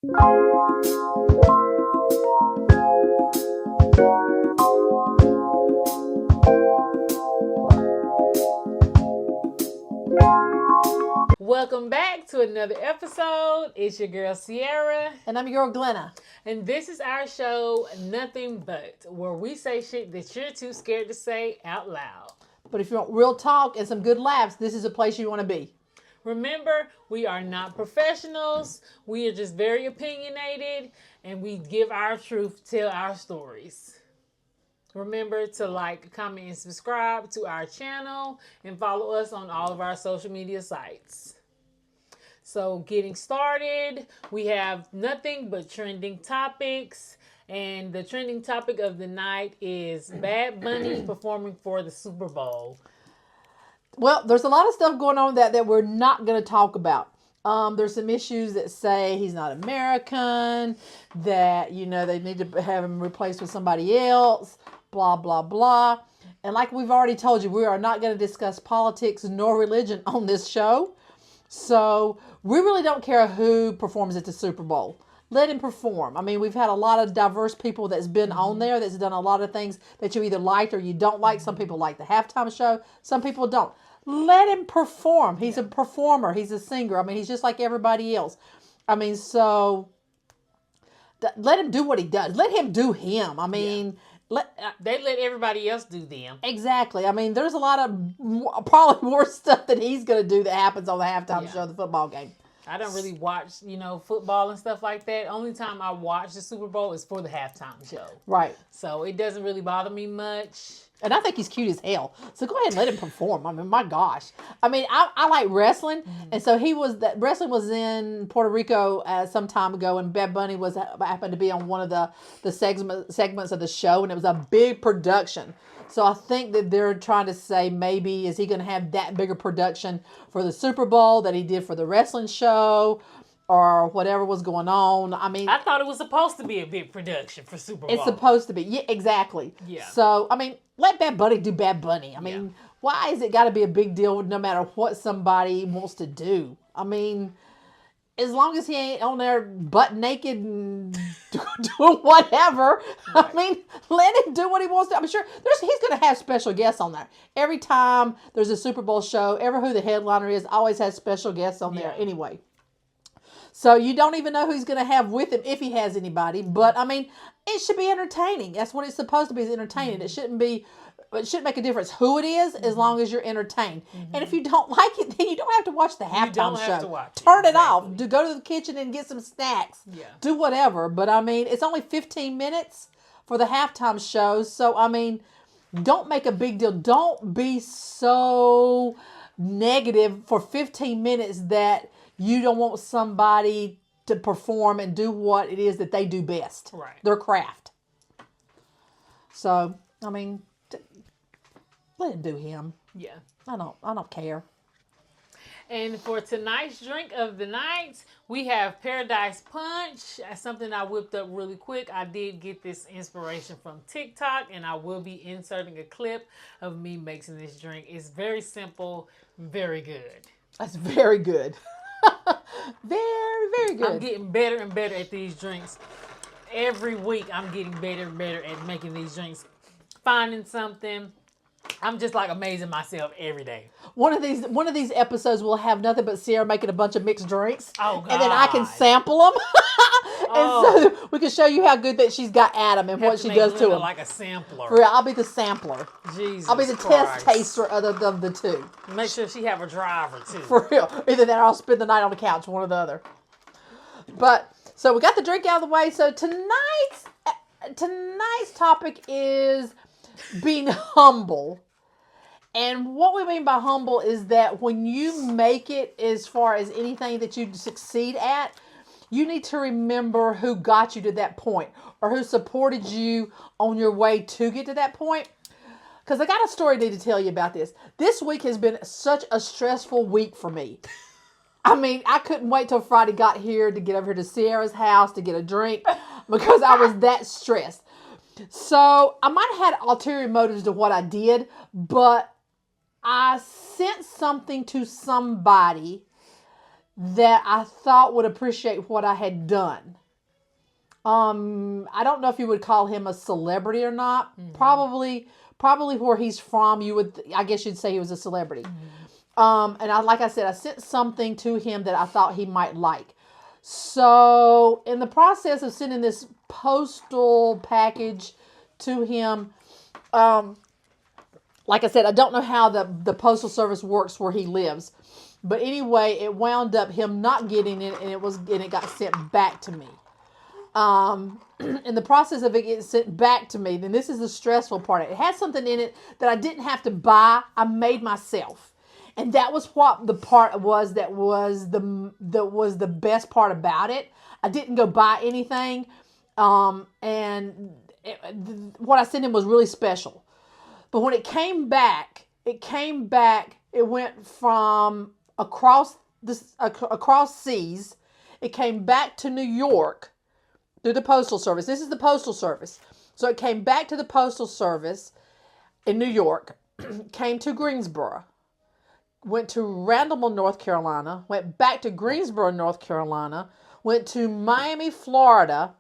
Welcome back to another episode. It's your girl Sierra. And I'm your girl Glenna. And this is our show, Nothing But, where we say shit that you're too scared to say out loud. But if you want real talk and some good laughs, this is a place you want to be. Remember, we are not professionals. We are just very opinionated, and we give our truth, tell our stories. Remember to like, comment, and subscribe to our channel and follow us on all of our social media sites. So getting started, we have nothing but trending topics. And the trending topic of the night is Bad Bunny performing for the Super Bowl. Well, there's a lot of stuff going on that we're not going to talk about. There's some issues that say he's not American, that, they need to have him replaced with somebody else, blah, blah, blah. And like we've already told you, we are not going to discuss politics nor religion on this show. So we really don't care who performs at the Super Bowl. Let him perform. I mean, we've had a lot of diverse people that's been on there, that's done a lot of things that you either liked or you don't like. Some people like the halftime show. Some people don't. Let him perform. He's a performer. He's a singer. I mean, he's just like everybody else. I mean, so let him do what he does. Let him do him. I mean... They let everybody else do them. Exactly. I mean, there's a lot of probably more stuff that he's going to do that happens on the halftime show of the football game. I don't really watch, football and stuff like that. Only time I watch the Super Bowl is for the halftime show. Right. So it doesn't really bother me much. And I think he's cute as hell. So go ahead and let him perform. I mean, my gosh. I mean, I like wrestling. Mm-hmm. And so wrestling was in Puerto Rico some time ago, and Bad Bunny happened to be on one of the segments of the show, and it was a big production. So I think that they're trying to say maybe is he going to have that bigger production for the Super Bowl that he did for the wrestling show or whatever was going on. I mean, I thought it was supposed to be a big production for Super Bowl. It's supposed to be. Yeah, exactly. Yeah. So, I mean, let Bad Bunny do Bad Bunny. I mean, why is it got to be a big deal no matter what somebody wants to do? I mean, as long as he ain't on there butt naked and doing whatever, right. I mean, let him do what he wants to. I'm sure he's going to have special guests on there. Every time there's a Super Bowl show, who the headliner is always has special guests on there anyway. So you don't even know who he's going to have with him if he has anybody. But, I mean, it should be entertaining. That's what it's supposed to be, is entertaining. Mm-hmm. It shouldn't make a difference who it is as long as you're entertained. Mm-hmm. And if you don't like it, then you don't have to watch the halftime show. Turn it off. Go to the kitchen and get some snacks. Yeah. Do whatever. But, I mean, it's only 15 minutes for the halftime show. So, I mean, don't make a big deal. Don't be so negative for 15 minutes that you don't want somebody to perform and do what it is that they do best. Right. Their craft. So, I mean, let him do him. Yeah. I don't care. And for tonight's drink of the night, we have Paradise Punch. That's something I whipped up really quick. I did get this inspiration from TikTok, and I will be inserting a clip of me making this drink. It's very simple, very good. That's very good. Very, very good. I'm getting better and better at these drinks. Every week I'm getting better and better at making these drinks. Finding something. I'm just like amazing myself every day. One of these episodes will have nothing but Sierra making a bunch of mixed drinks. Oh, God. And then I can sample them. And so we can show you how good that she's got at them and what she does to them. Like a sampler. For real, I'll be the sampler. Jesus I'll be the Christ. test taster of the two. Make sure she have a driver too. For real. Either that or I'll spend the night on the couch, one or the other. But, so we got the drink out of the way. So tonight's topic is being humble. And what we mean by humble is that when you make it as far as anything that you succeed at, you need to remember who got you to that point or who supported you on your way to get to that point. Because I got a story I need to tell you about this. This week has been such a stressful week for me. I mean, I couldn't wait till Friday got here to get over here to Sierra's house to get a drink because I was that stressed. So I might have had ulterior motives to what I did, but I sent something to somebody that I thought would appreciate what I had done. I don't know if you would call him a celebrity or not. Probably where he's from, I guess you'd say he was a celebrity. And like I said, I sent something to him that I thought he might like. So in the process of sending this postal package to him, like I said, I don't know how the postal service works where he lives. But anyway, it wound up him not getting it, and it got sent back to me. In the process of it getting sent back to me, then this is the stressful part. It had something in it that I didn't have to buy. I made myself. And that was what the part was that was the best part about it. I didn't go buy anything. What I sent him was really special. But when it came back, it went from across seas. It came back to New York through the Postal Service. This is the Postal Service. So it came back to the Postal Service in New York, came to Greensboro, went to Randall, North Carolina, went back to Greensboro, North Carolina, went to Miami, Florida,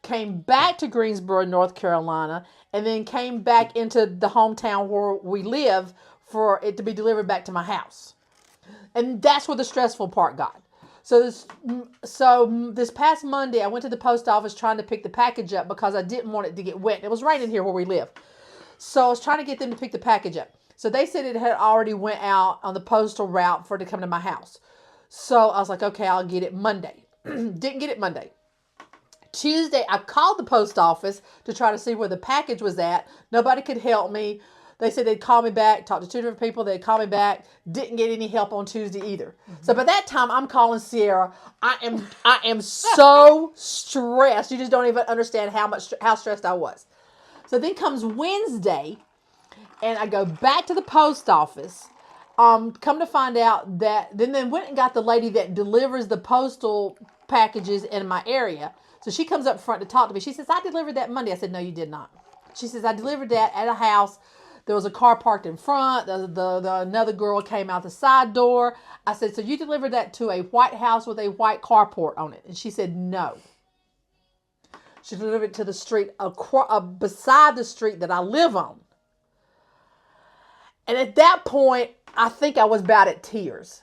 came back to Greensboro, North Carolina, and then came back into the hometown where we live for it to be delivered back to my house. And that's where the stressful part got. So this past Monday, I went to the post office trying to pick the package up because I didn't want it to get wet. It was raining here where we live. So I was trying to get them to pick the package up. So they said it had already went out on the postal route for it to come to my house. So I was like, okay, I'll get it Monday. Didn't get it Monday. Tuesday, I called the post office to try to see where the package was at. Nobody could help me. They said they'd call me back, talked to two different people. They'd call me back. Didn't get any help on Tuesday either. So by that time, I'm calling Sierra. I am so stressed. You just don't even understand how stressed I was. So then comes Wednesday, and I go back to the post office. Come to find out that then they went and got the lady that delivers the postal packages in my area. So she comes up front to talk to me. She says, I delivered that Monday. I said, no, you did not. She says, I delivered that at a house. There was a car parked in front. Another girl came out the side door. I said, so you delivered that to a white house with a white carport on it? And she said, no. She delivered it to the street beside the street that I live on. And at that point, I think I was about at tears.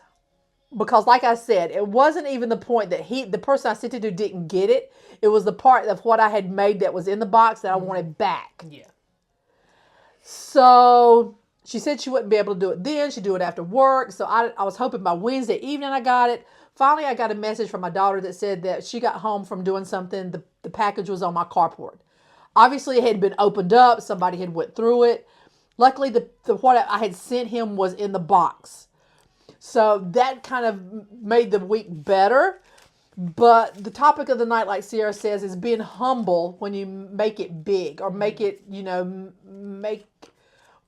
Because like I said, it wasn't even the point that the person I sent it to didn't get it. It was the part of what I had made that was in the box that I wanted back. Yeah. So she said she wouldn't be able to do it then. She'd do it after work. So I was hoping by Wednesday evening I got it. Finally, I got a message from my daughter that said that she got home from doing something. The package was on my carport. Obviously, it had been opened up. Somebody had went through it. Luckily, what I had sent him was in the box. So that kind of made the week better. But the topic of the night, like Sierra says, is being humble when you make it big or make it, make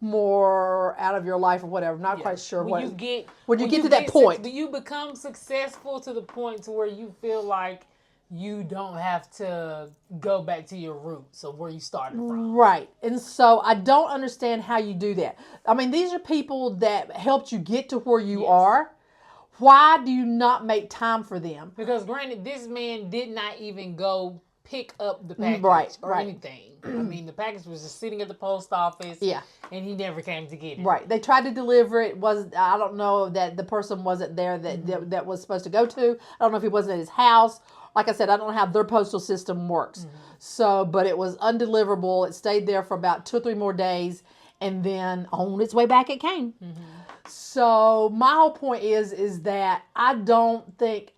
more out of your life or whatever. I'm not quite sure when you get to that point. Do you become successful to the point to where you feel like you don't have to go back to your roots of where you started from? Right. And so I don't understand how you do that. I mean, these are people that helped you get to where you are. Why do you not make time for them? Because granted, this man did not even go pick up the package or anything. I mean, the package was just sitting at the post office. Yeah. And he never came to get it. Right. They tried to deliver it. I don't know that the person wasn't there that was supposed to go to. I don't know if he wasn't at his house. Like I said, I don't know how their postal system works. So, but it was undeliverable. It stayed there for about 2 or 3 more days. And then on its way back, it came. So my whole point is that I don't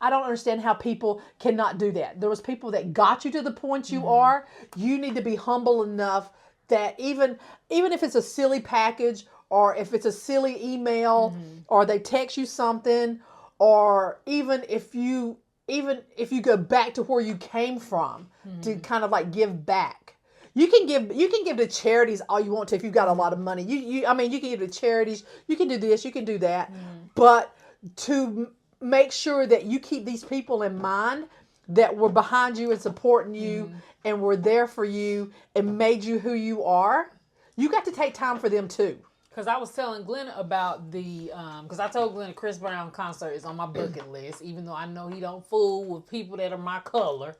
understand how people cannot do that. There was people that got you to the point you are. You need to be humble enough that even if it's a silly package or if it's a silly email or they text you something, or even if you go back to where you came from to kind of like give back. You can give to charities all you want to if you've got a lot of money. You can give to charities. You can do this. You can do that. But to make sure that you keep these people in mind that were behind you and supporting you and were there for you and made you who you are, you got to take time for them too. Because I was telling Glenn about the, because I told Glenn Chris Brown concert is on my bucket list, even though I know he don't fool with people that are my color.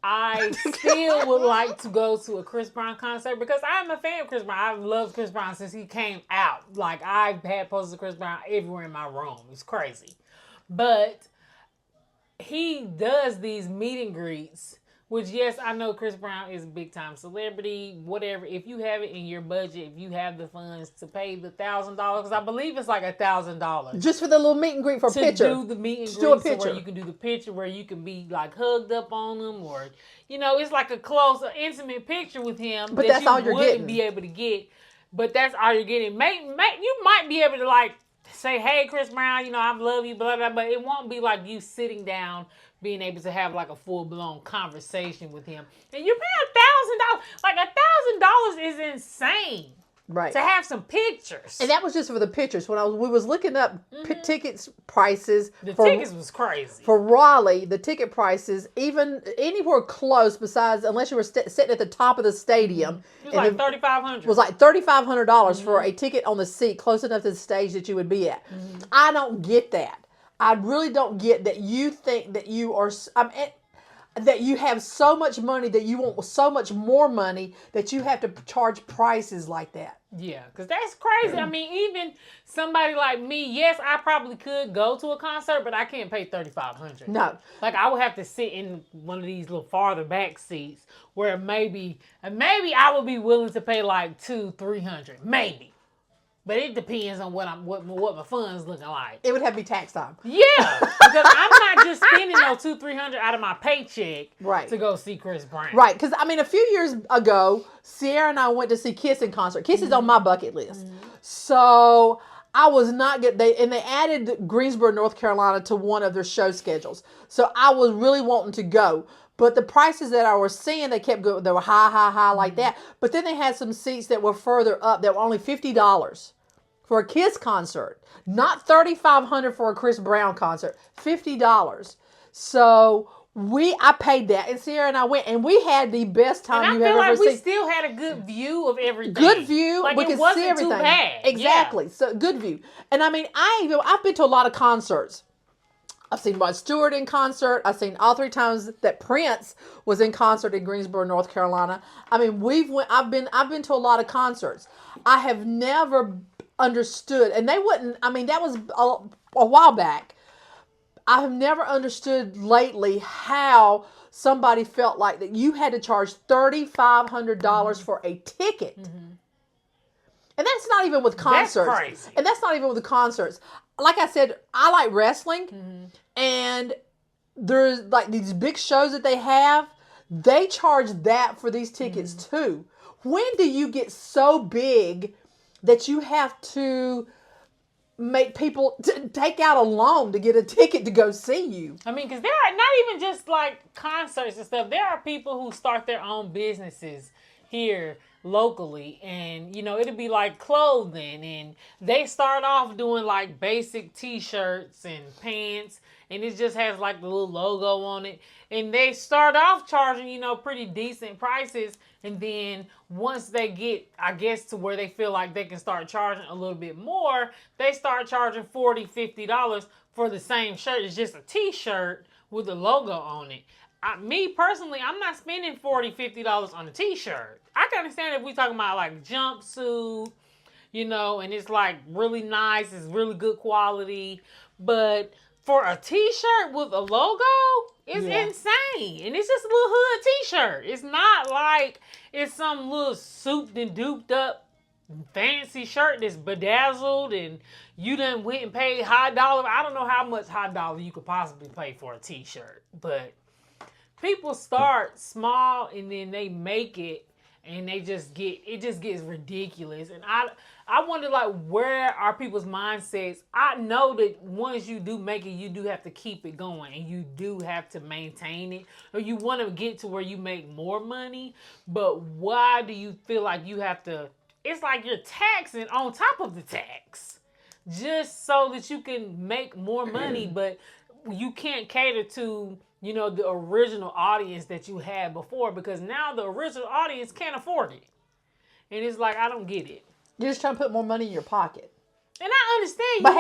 I still would like to go to a Chris Brown concert because I'm a fan of Chris Brown. I've loved Chris Brown since he came out. Like, I've had posters of Chris Brown everywhere in my room. It's crazy. But he does these meet and greets, which, yes, I know Chris Brown is a big-time celebrity, whatever. If you have it in your budget, if you have the funds to pay the $1,000, because I believe it's like $1,000. Just for the little meet and greet for a picture. To do the meet and greet, so where you can do the picture, where you can be, like, hugged up on him, or, you know, it's like a close, intimate picture with him. But that's all you're getting. You wouldn't be able to get, but that's all you're getting. You might be able to, like, say, hey, Chris Brown, you know, I love you, blah, blah, but it won't be like you sitting down, being able to have like a full-blown conversation with him. And you're paying $1,000. Like, $1,000 is insane. Right. To have some pictures. And that was just for the pictures. When we was looking up tickets prices. The tickets was crazy. For Raleigh, the ticket prices, even anywhere close besides, unless you were sitting at the top of the stadium. It was like $3,500. It was like $3,500 for a ticket on the seat close enough to the stage that you would be at. I don't get that. I really don't get that you think that you are... that you have so much money that you want so much more money that you have to charge prices like that. Yeah, because that's crazy. I mean, even somebody like me, yes, I probably could go to a concert, but I can't pay $3,500. No. Like, I would have to sit in one of these little farther back seats where maybe I would be willing to pay like $200-$300, maybe. But it depends on what my funds looking like. It would have to be tax time. Yeah, because I'm not just spending no $200-$300 out of my paycheck to go see Chris Brown. Right, because I mean, a few years ago, Sierra and I went to see Kiss in concert. Kiss is on my bucket list, so I was not good. They added Greensboro, North Carolina, to one of their show schedules. So I was really wanting to go. But the prices that I was seeing, they kept going. They were high like that. But then they had some seats that were further up that were only $50 for a Kiss concert, not $3,500 for a Chris Brown concert, $50. So I paid that, and Sierra and I went, and we had the best time you've ever seen. I feel like we still had a good view of everything. Good view, like, we could see everything. Too bad. Exactly, Yeah. So good view. And I mean, I've been to a lot of concerts. I've seen Rod Stewart in concert. I've seen all 3 times that Prince was in concert in Greensboro, North Carolina. I mean, I've been to a lot of concerts. I have never understood, and they wouldn't. I mean, that was a while back. I have never understood lately how somebody felt like that you had to charge $3,500 for a ticket, and that's not even with concerts. That's crazy. And that's not even with the concerts. Like I said, I like wrestling, and there's like these big shows that they have. They charge that for these tickets too. When do you get so big that you have to make people take out a loan to get a ticket to go see you? I mean, because there are not even just like concerts and stuff. There are people who start their own businesses here locally, and you know, it'll be like clothing, and they start off doing like basic t-shirts and pants, and it just has like the little logo on it, and they start off charging, you know, pretty decent prices, and then once they get, I guess, to where they feel like they can start charging a little bit more, they start charging $40-$50 for the same shirt. It's just a t-shirt with a logo on it. Me personally, I'm not spending $40-$50 on a t-shirt. I can understand if we talking about like jumpsuit, you know, and it's like really nice, it's really good quality, but for a t-shirt with a logo, it's insane. And it's just a little hood t-shirt. It's not like it's some little souped and duped up fancy shirt that's bedazzled and you done went and paid high dollar. I don't know how much high dollar you could possibly pay for a t-shirt, but people start small and then they make it, and it just gets ridiculous. And I wonder, like, where are people's mindsets? I know that once you do make it, you do have to keep it going, and you do have to maintain it, or you want to get to where you make more money. But why do you feel like you have to? It's like you're taxing on top of the tax just so that you can make more money, but you can't cater to, you know, the original audience that you had before, because now the original audience can't afford it. And it's like, I don't get it. You're just trying to put more money in your pocket. And I understand. But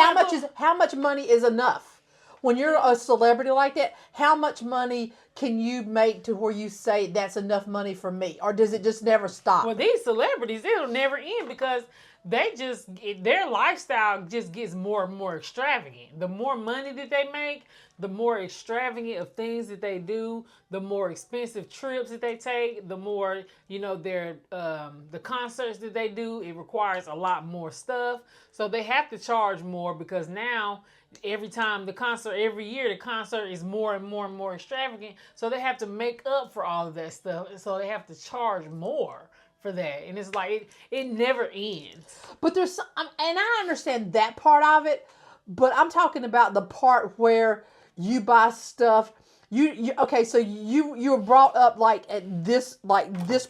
how much money is enough? When you're a celebrity like that, how much money can you make to where you say that's enough money for me? Or does it just never stop? Well, these celebrities, it'll never end because their lifestyle just gets more and more extravagant. The more money that they make, the more extravagant of things that they do, the more expensive trips that they take, the more, the concerts that they do, it requires a lot more stuff. So they have to charge more because now every year the concert is more and more and more extravagant. So they have to make up for all of that stuff. And so they have to charge more for that. And it's like, it never ends. But and I understand that part of it, but I'm talking about the part where you buy stuff. So you were brought up like at this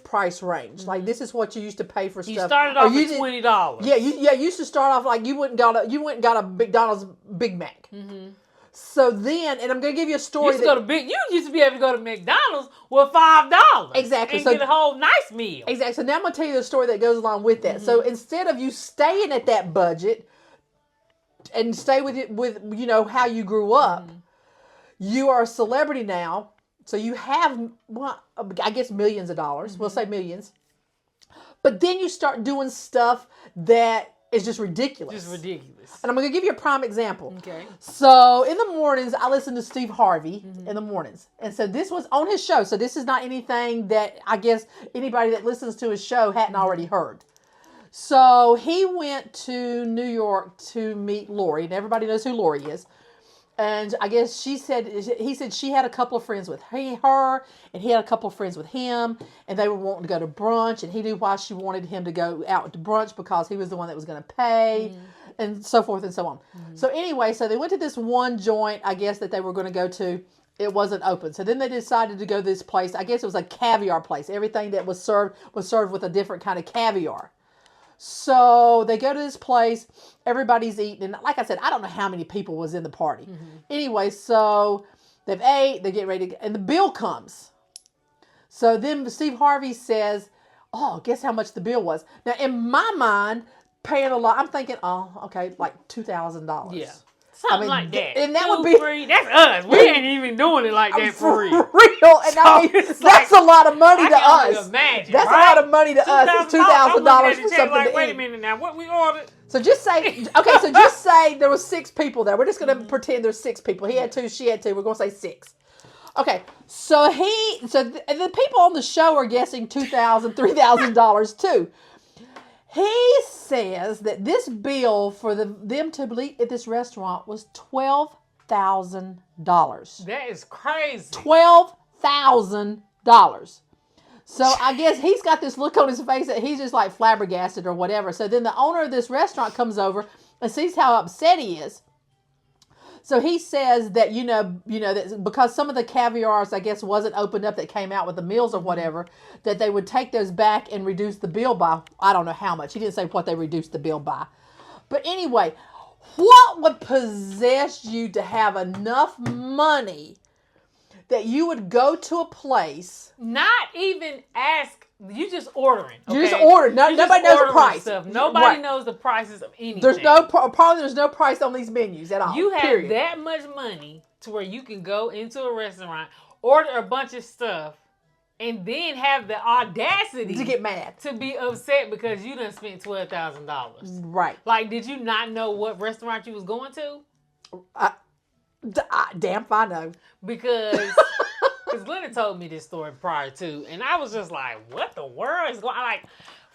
price range. Mm-hmm. Like this is what you used to pay for stuff. You started off with $20. Yeah, you used to start off like you went and got a McDonald's Big Mac. Mm-hmm. So then, and I'm going to give you a story. You used to be able to go to McDonald's with $5. Exactly. And get a whole nice meal. Exactly. So now I'm going to tell you the story that goes along with that. Mm-hmm. So instead of you staying at that budget and stay with it with how you grew up, mm-hmm. you are a celebrity now. So you have, I guess millions of dollars. Mm-hmm. We'll say millions. But then you start doing stuff that is just ridiculous. And I'm going to give you a prime example. Okay. So in the mornings, I listen to Steve Harvey in the mornings. And so this was on his show. So this is not anything that I guess anybody that listens to his show hadn't already heard. So he went to New York to meet Lori. And everybody knows who Lori is. And I guess he said she had a couple of friends with her, and he had a couple of friends with him, and they were wanting to go to brunch, and he knew why she wanted him to go out to brunch because he was the one that was going to pay, and so forth and so on. So anyway, so they went to this one joint, I guess, that they were going to go to. It wasn't open. So then they decided to go to this place. I guess it was a caviar place. Everything that was served with a different kind of caviar. So they go to this place, everybody's eating, and like I said, I don't know how many people was in the party. Mm-hmm. Anyway, so they've ate, they get ready, and the bill comes. So then Steve Harvey says, guess how much the bill was? Now, in my mind, paying a lot, I'm thinking, okay, like $2,000. Yeah. Something like that. And that would be free. That's us. We ain't even doing it like that for real. And so that's a lot of money to us. Imagine, that's a lot of money to us. It's $2,000 for something like, to wait eat. a minute now. What we ordered? So just say, just say there was 6 people there. We're just going to pretend there's 6 people. He had 2, she had 2. We're going to say 6. Okay. So the people on the show are guessing $2,000, $3,000 too. He says that this bill for them to eat at this restaurant was $12,000. That is crazy. $12,000. So I guess he's got this look on his face that he's just like flabbergasted or whatever. So then the owner of this restaurant comes over and sees how upset he is. So he says that, that because some of the caviars, I guess, wasn't opened up that came out with the meals or whatever, that they would take those back and reduce the bill by, I don't know how much. He didn't say what they reduced the bill by. But anyway, what would possess you to have enough money that you would go to a place? Not even ask. You just ordering. Okay? You just order. Nobody knows the price. Stuff. Nobody knows the prices of anything. There's no price on these menus at all. You have that much money to where you can go into a restaurant, order a bunch of stuff, and then have the audacity to get mad, to be upset because you done spent $12,000. Right? Like, did you not know what restaurant you was going to? Damn if I know. Because Glenda told me this story prior to, and I was just like, what the world is going on? Like,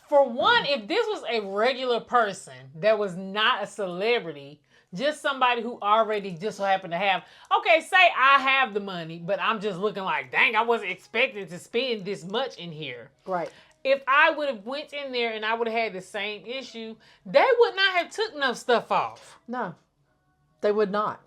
for one, if this was a regular person that was not a celebrity, just somebody who already just so happened to have, okay, say I have the money, but I'm just looking like, dang, I wasn't expecting to spend this much in here. Right. If I would have went in there and I would have had the same issue, they would not have took enough stuff off. No, they would not.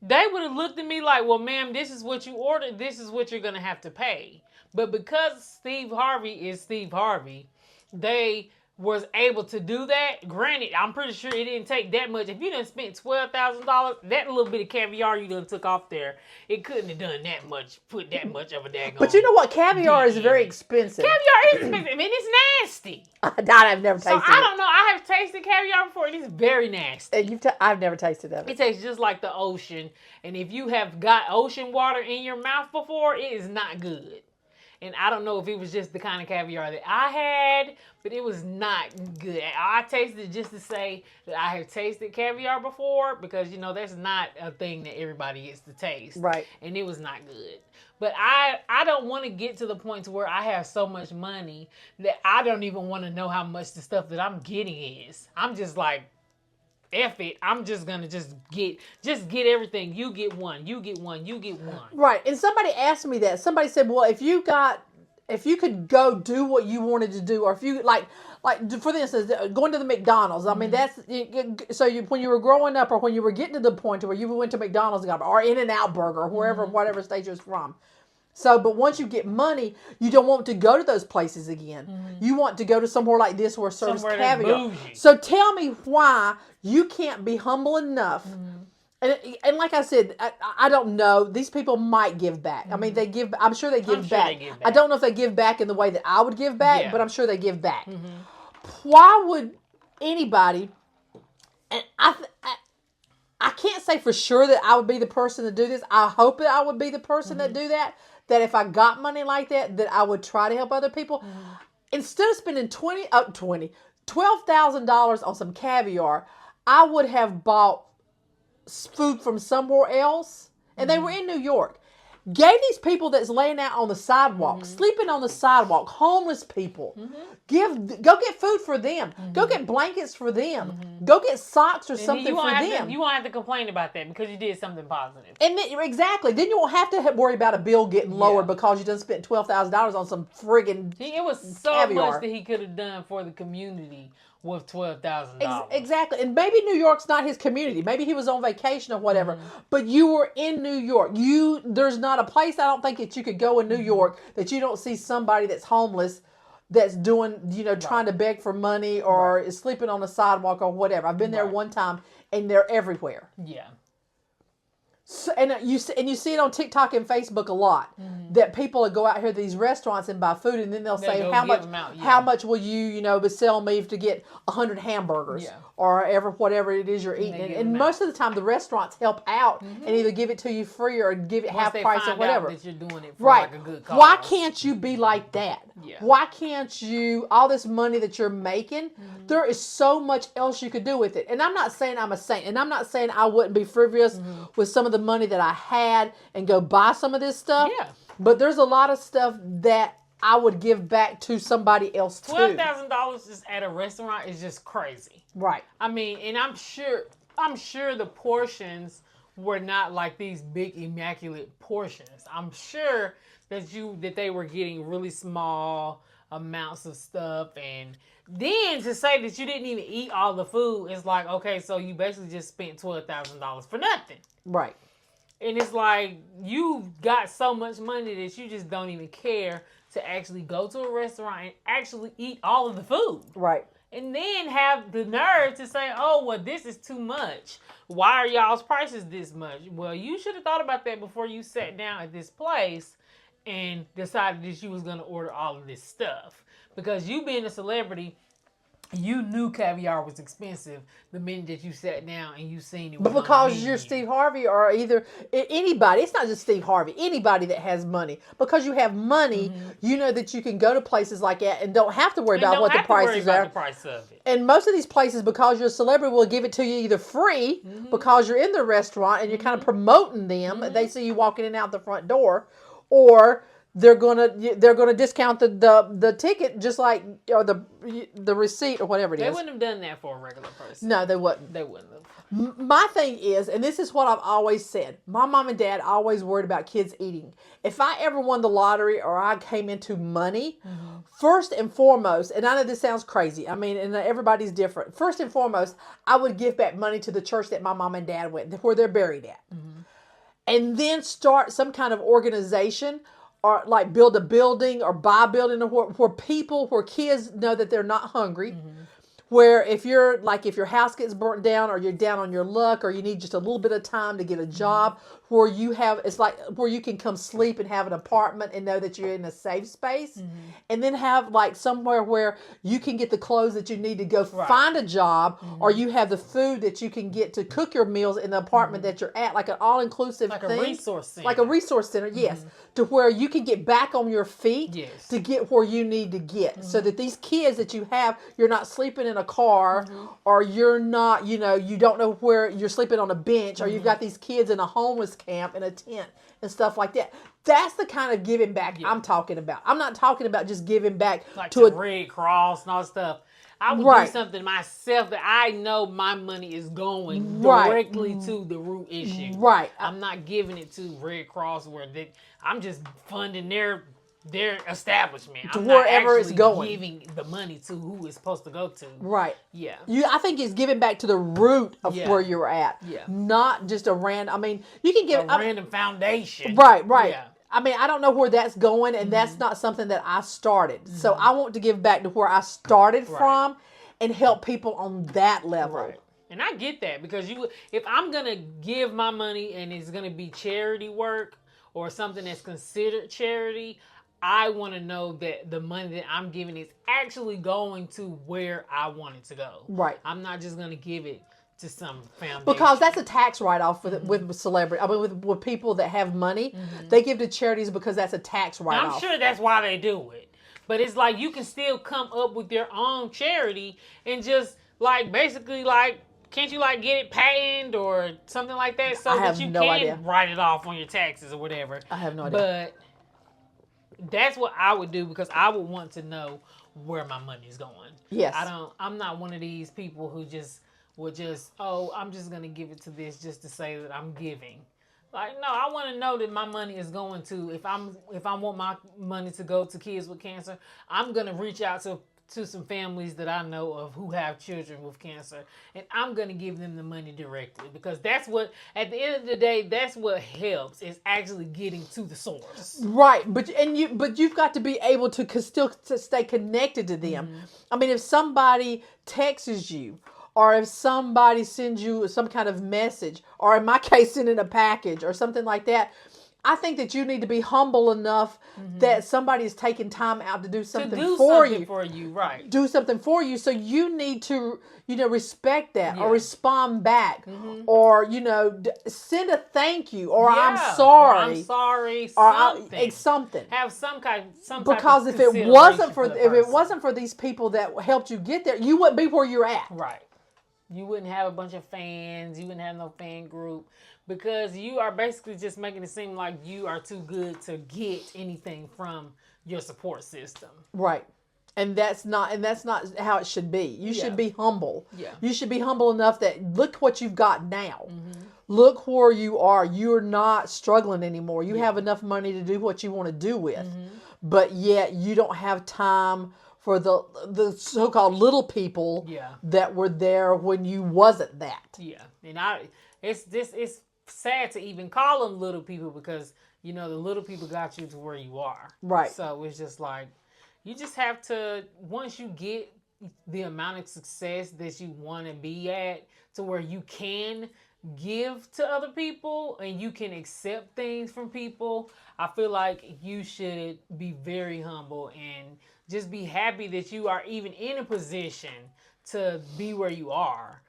They would have looked at me like, well, ma'am, this is what you ordered. This is what you're going to have to pay. But because Steve Harvey is Steve Harvey, they was able to do that, granted, I'm pretty sure it didn't take that much. If you done spent $12,000, that little bit of caviar you done took off there, it couldn't have done that much, put that much of a daggone. But you know what? Caviar is very expensive. Caviar is expensive. I mean, it's nasty. I've never tasted it. So I don't know. I have tasted caviar before, and it's very nasty. And I've never tasted of it. It tastes just like the ocean. And if you have got ocean water in your mouth before, it is not good. And I don't know if it was just the kind of caviar that I had, but it was not good. I tasted it just to say that I have tasted caviar before, because, you know, that's not a thing that everybody gets to taste. Right. And it was not good. But I don't want to get to the point to where I have so much money that I don't even want to know how much the stuff that I'm getting is. I'm just like, F it. I'm just gonna get everything. You get one. You get one. You get one. Right. And somebody asked me that. Somebody said, "Well, if you could go do what you wanted to do, or if you like for instance, going to the McDonald's. I mean, that's when you were growing up, or when you were getting to the point where you went to McDonald's, or In-N-Out Burger, or wherever, whatever state you're from." So, but once you get money, you don't want to go to those places again. Mm-hmm. You want to go to somewhere like this where serves caviar. So tell me why you can't be humble enough. Mm-hmm. And like I said, I don't know. These people might give back. Mm-hmm. I mean, I'm sure they give back. I don't know if they give back in the way that I would give back, but I'm sure they give back. Mm-hmm. Why would anybody, and I can't say for sure that I would be the person to do this. I hope that I would be the person that do that. That if I got money like that I would try to help other people. Mm-hmm. Instead of spending $12,000 on some caviar, I would have bought food from somewhere else. And they were in New York. Gave these people that's laying out on the sidewalk, sleeping on the sidewalk, homeless people. Mm-hmm. Go get food for them. Mm-hmm. Go get blankets for them. Mm-hmm. Go get socks or something for them. You won't have to complain about that because you did something positive. And exactly. Then you won't have to worry about a bill getting lowered because you just spent $12,000 on some friggin' it was so caviar. Much that he could have done for the community with $12,000. Exactly. And maybe New York's not his community. Maybe he was on vacation or whatever. Mm-hmm. But you were in New York. There's not a place, I don't think, that you could go in New York that you don't see somebody that's homeless that's doing, trying to beg for money or is sleeping on the sidewalk or whatever. I've been there one time, and they're everywhere. Yeah. So, and you see it on TikTok and Facebook a lot, that people go out here to these restaurants and buy food, and then they'll say, how much will you sell me to get 100 hamburgers or whatever it is you're eating. And most of the time the restaurants help out and either give it to you free or give it half price or whatever. That you're doing it for like a good cause. Why can't you be like that? Yeah. Why can't you, all this money that you're making, there is so much else you could do with it. And I'm not saying I'm a saint, and I'm not saying I wouldn't be frivolous with some of the money that I had and go buy some of this stuff. Yeah. But there's a lot of stuff that I would give back to somebody else too. $12,000 just at a restaurant is just crazy. Right. I mean, and I'm sure the portions were not like these big immaculate portions. I'm sure that they were getting really small amounts of stuff, and then to say that you didn't even eat all the food is like, okay, so you basically just spent $12,000 for nothing. Right. And it's like, you got so much money that you just don't even care to actually go to a restaurant and actually eat all of the food. Right. And then have the nerve to say, oh, well, this is too much. Why are y'all's prices this much? Well, you should have thought about that before you sat down at this place and decided that you was going to order all of this stuff. Because you being a celebrity, you knew caviar was expensive the minute that you sat down and you seen it. But because you're Steve Harvey, or either anybody, it's not just Steve Harvey, anybody that has money. Because you have money, you know that you can go to places like that and don't have to worry about what the prices are. The price of it. And most of these places, because you're a celebrity, will give it to you either free because you're in the restaurant and you're kind of promoting them. They see you walking in and out the front door, or they're gonna discount the ticket, just like, or the receipt or whatever it is. They wouldn't have done that for a regular person. No, they wouldn't. They wouldn't have. My thing is, and this is what I've always said, my mom and dad always worried about kids eating. If I ever won the lottery or I came into money, first and foremost, and I know this sounds crazy, I mean, and everybody's different. First and foremost, I would give back money to the church that my mom and dad went, where they're buried at. And then start some kind of organization or like build a building or buy a building where kids know that they're not hungry. Where if your house gets burnt down or you're down on your luck or you need just a little bit of time to get a job, where it's like where you can come sleep and have an apartment and know that you're in a safe space, and then have like somewhere where you can get the clothes that you need to go find a job, or you have the food that you can get to cook your meals in the apartment that you're at, like an all-inclusive like thing. a resource center. Like a resource center, yes, to where you can get back on your feet to get where you need to get, so that these kids that you have, you're not sleeping in a car, or you're not, you don't know where you're sleeping on a bench, or you've got these kids in a homeless camp in a tent and stuff like that. That's the kind of giving back I'm talking about. I'm not talking about just giving back like to a Red Cross and all that stuff. I would do something myself that I know my money is going directly to the root issue. Right. I'm not giving it to Red Cross I'm just funding their establishment. To I'm wherever not it's going. giving the money to who it's supposed to go to. Right. Yeah. I think it's giving back to the root of where you're at. Yeah. Not just a random. I mean, you can give a random foundation. Right. Yeah. I mean, I don't know where that's going, and that's not something that I started. So I want to give back to where I started from and help people on that level. Right. And I get that, because if I'm going to give my money and it's going to be charity work or something that's considered charity, I want to know that the money that I'm giving is actually going to where I want it to go. Right. I'm not just going to give it to some foundation. Because that's a tax write-off with celebrity. I mean, with people that have money, they give to charities because that's a tax write-off. I'm sure that's why they do it. But it's like you can still come up with your own charity and just like basically like, can't you like get it patented or something like that so that you can write it off on your taxes or whatever? I have no idea. But that's what I would do, because I would want to know where my money is going. Yes. I'm not one of these people who I'm just going to give it to this just to say that I'm giving. Like, no, I want to know that my money is going to, if I want my money to go to kids with cancer, I'm going to reach out to some families that I know of who have children with cancer, and I'm going to give them the money directly, because that's what, at the end of the day, that's what helps, is actually getting to the source. Right, but you've got to be able to still to stay connected to them. I mean, if somebody texts you, or if somebody sends you some kind of message, or in my case, sending a package or something like that, I think that you need to be humble enough that somebody is taking time out to do something for you. Right. Do something for you. So you need to, respect that, or respond back, or, send a thank you, or I'm sorry. Or something. Have some kind because of if it wasn't for these people that helped you get there, you wouldn't be where you're at. Right. You wouldn't have a bunch of fans. You wouldn't have no fan group, because you are basically just making it seem like you are too good to get anything from your support system. Right. And that's not how it should be. You should be humble. Yeah. You should be humble enough that look what you've got now. Look where you are. You're not struggling anymore. You have enough money to do what you want to do with. But yet you don't have time for the so-called little people that were there when you wasn't that. Yeah. And it's sad to even call them little people, because the little people got you to where you are. Right. So it's just like, you just have to, once you get the amount of success that you want to be at, to where you can give to other people and you can accept things from people, I feel like you should be very humble and just be happy that you are even in a position to be where you are.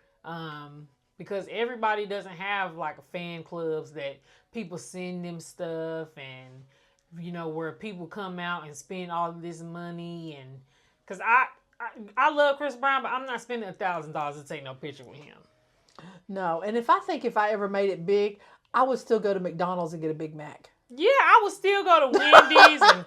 Because everybody doesn't have like fan clubs that people send them stuff, and where people come out and spend all of this money. And because I love Chris Brown, but I'm not spending $1,000 to take no picture with him. No, and if I ever made it big, I would still go to McDonald's and get a Big Mac. Yeah, I would still go to Wendy's, and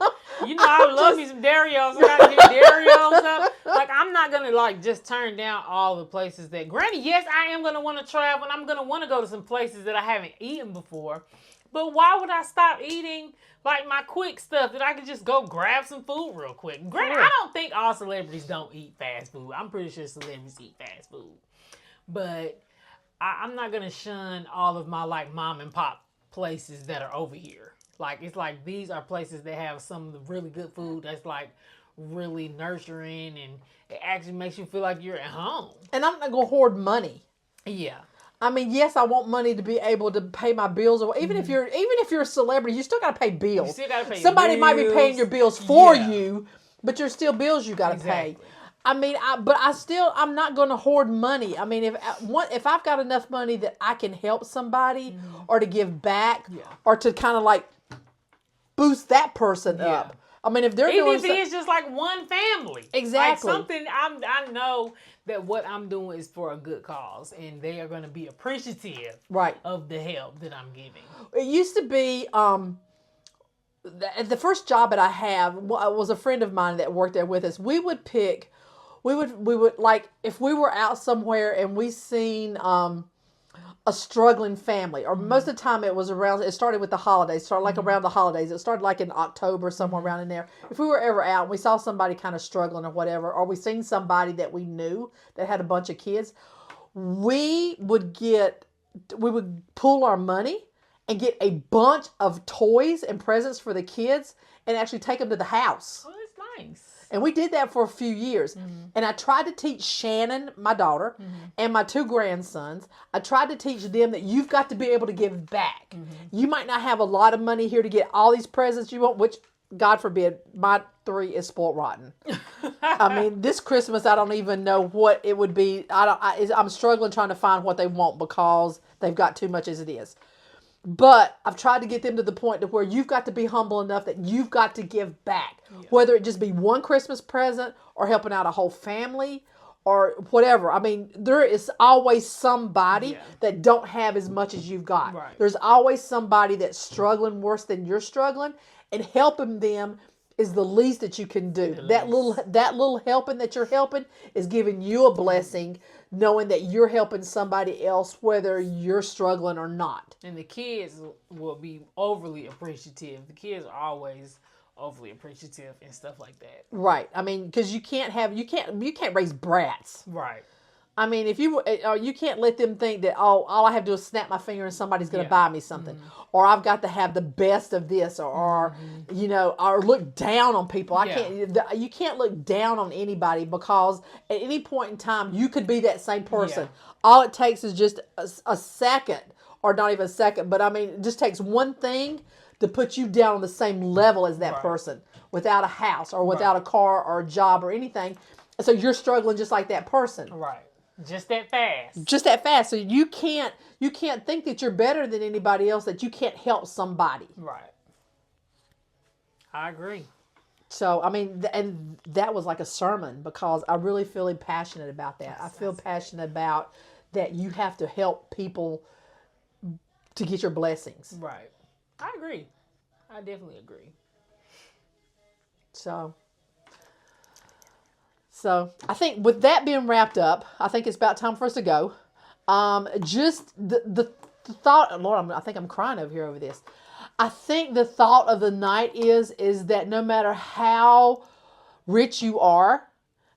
I love me some Dario's. I gotta get Dario's up. Like, I'm not gonna just turn down all the places that. Granted, yes, I am gonna want to travel, and I'm gonna want to go to some places that I haven't eaten before. But why would I stop eating like my quick stuff that I could just go grab some food real quick? Granted, I don't think all celebrities don't eat fast food. I'm pretty sure celebrities eat fast food, but I'm not gonna shun all of my like mom and pop places that are over here. Like, it's like these are places that have some of the really good food that's like really nurturing, and it actually makes you feel like you're at home. And I'm not going to hoard money. Yeah. I mean, yes, I want money to be able to pay my bills. Or even if you're a celebrity, you still got to pay bills. You still got to pay Somebody bills. might be paying your bills for you, but you're still bills you got to pay. I mean, I'm not going to hoard money. I mean, if I've got enough money that I can help somebody or to give back or to kind of like boost that person up. I mean, if they're even if it is just like one family, exactly, like something I know that what I'm doing is for a good cause, and they are going to be appreciative, of the help that I'm giving. It used to be the first job that I have was a friend of mine that worked there with us. We would like if we were out somewhere and we seen a struggling family, or most of the time it started with the holidays, around the holidays. It started like in October, somewhere around in there. If we were ever out and we saw somebody kind of struggling or whatever, or we seen somebody that we knew that had a bunch of kids, we would pool our money and get a bunch of toys and presents for the kids and actually take them to the house. Oh, that's nice. And we did that for a few years. And I tried to teach Shannon, my daughter, and my 2 grandsons, I tried to teach them that you've got to be able to give back. You might not have a lot of money here to get all these presents you want, which, God forbid, my 3 is spoiled rotten. I mean, this Christmas, I don't even know what it would be. I'm struggling trying to find what they want because they've got too much as it is. But I've tried to get them to the point to where you've got to be humble enough that you've got to give back. Yeah. Whether it just be one Christmas present or helping out a whole family or whatever. I mean, there is always somebody that don't have as much as you've got. Right. There's always somebody that's struggling worse than you're struggling, and helping them is the least that you can do. That little helping that you're helping is giving you a blessing, knowing that you're helping somebody else, whether you're struggling or not. And the kids will be overly appreciative. The kids are always overly appreciative and stuff like that. Right. I mean, because you can't raise brats. Right. I mean, if you can't let them think that, all I have to do is snap my finger and somebody's going to buy me something, or I've got to have the best of this, or or look down on people. You can't look down on anybody, because at any point in time you could be that same person. Yeah. All it takes is just a second, or not even a second, but I mean, it just takes one thing to put you down on the same level as that person, without a house or without a car or a job or anything. So you're struggling just like that person. Right. Just that fast. Just that fast. So you can't think that you're better than anybody else, that you can't help somebody. Right. I agree. So, I mean, and that was like a sermon, because I really feel passionate about that. I feel passionate about that you have to help people to get your blessings. Right. I agree. I definitely agree. So I think with that being wrapped up, I think it's about time for us to go. Just the thought, Lord, I think I'm crying over this. I think the thought of the night is that no matter how rich you are,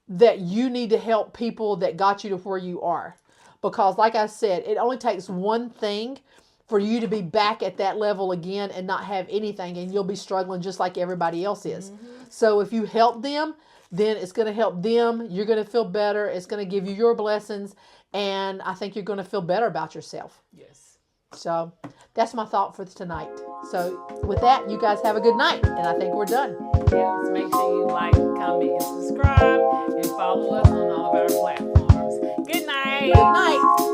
that you need to help people that got you to where you are. Because like I said, it only takes one thing for you to be back at that level again and not have anything, and you'll be struggling just like everybody else is. So if you help them, then it's going to help them. You're going to feel better. It's going to give you your blessings. And I think you're going to feel better about yourself. Yes. So that's my thought for tonight. So with that, you guys have a good night. And I think we're done. Yeah, so make sure you like, comment, and subscribe. And follow us on all of our platforms. Good night. Good night.